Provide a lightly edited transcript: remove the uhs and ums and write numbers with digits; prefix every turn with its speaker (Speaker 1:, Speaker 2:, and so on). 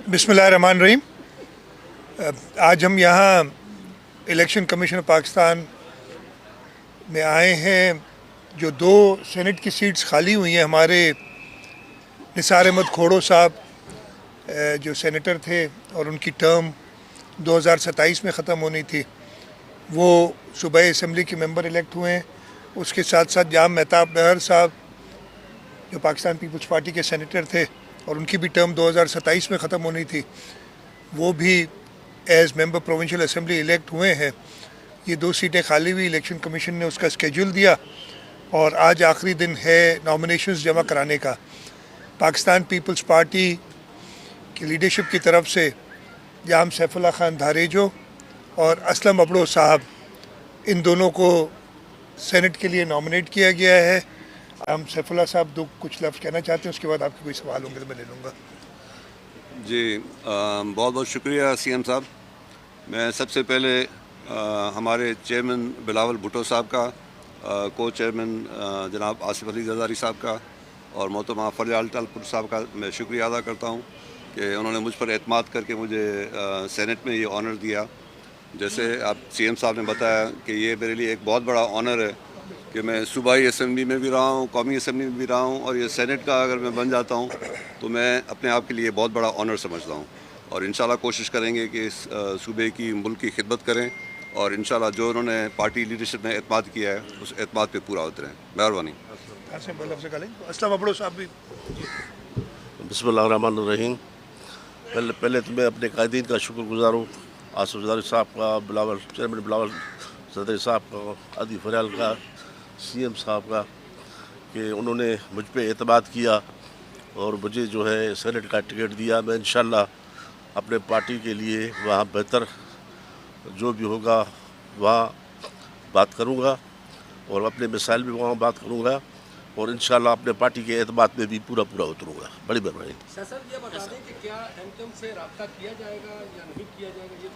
Speaker 1: बिस्मिल्लाहिर्रहमानिर्रहीम। आज हम यहाँ इलेक्शन कमीशन पाकिस्तान में आए हैं। जो दो सेनेट की सीट्स खाली हुई हैं, हमारे निसार अहमद खोड़ो साहब जो सेनेटर थे और उनकी टर्म 2027 में ख़त्म होनी थी, वो सूबाई असम्बली के मेंबर इलेक्ट हुए हैं। उसके साथ साथ जाम मेहताब नहर साहब जो पाकिस्तान पीपल्स पार्टी के सेनेटर थे और उनकी भी टर्म 2027 में ख़त्म होनी थी, वो भी as member provincial assembly elect हुए हैं। ये दो सीटें खाली हुई, इलेक्शन कमीशन ने उसका स्केड्यूल दिया और आज आखिरी दिन है नॉमिनेशंस जमा कराने का। पाकिस्तान पीपल्स पार्टी की लीडरशिप की तरफ से जाम सैफुल्लाह खान धारेजो और असलम अबड़ो साहब, इन दोनों को सेनेट के लिए नॉमिनेट किया गया है। हम सैफुल्लाह साहब दो कुछ लफ्ज़ कहना चाहते हैं, उसके बाद आपके कोई सवाल होंगे तो मैं ले लूँगा।
Speaker 2: जी, बहुत बहुत शुक्रिया सीएम साहब। मैं सबसे पहले हमारे चेयरमैन बिलावल भुट्टो साहब का, को चेयरमैन जनाब आसिफ अली जरदारी साहब का और मोहतरमा फरियाल टालपुर साहब का मैं शुक्रिया अदा करता हूँ कि उन्होंने मुझ पर एतमाद करके मुझे सेनेट में ये ऑनर दिया। जैसे आप सीएम साहब ने बताया कि ये मेरे लिए एक बहुत बड़ा ऑनर है कि मैं सूबाई असम्बली में भी रहा हूँ, कौमी असम्बली में भी रहा हूँ, और ये सेनेट का अगर मैं बन जाता हूँ तो मैं अपने आप के लिए बहुत बड़ा ऑनर समझता हूँ। और इंशाल्लाह कोशिश करेंगे कि इस सूबे की मुल्क की खिदमत करें और इंशाल्लाह जो उन्होंने पार्टी लीडरशिप ने एतमाद किया है उस एतमाद पे पूरा उतरें। मेहरबानी।
Speaker 3: बिस्मिल्लाहिर्रहमानिर्रहीम। पहले तो मैं अपने कायदीन का शुक्रगुजार हूँ, आसिफ जरदारी साहब का, चेयरमैन बिलावल जरदारी साहब का, आदि फरियाल का, सीएम साहब का, कि उन्होंने मुझ पे एतमाद किया और मुझे जो है सेनेट का टिकट दिया। मैं इंशाल्लाह अपने पार्टी के लिए वहाँ बेहतर जो भी होगा वहाँ बात करूँगा और अपने मिसाइल भी वहाँ बात करूँगा और इंशाल्लाह अपने पार्टी के एतमाद में भी पूरा उतरूँगा। बड़ी मेहरबानी।
Speaker 4: सर, ये बता दें कि क्या एमकम से रब्ता किया जाएगा या नहीं किया जाएगा, ये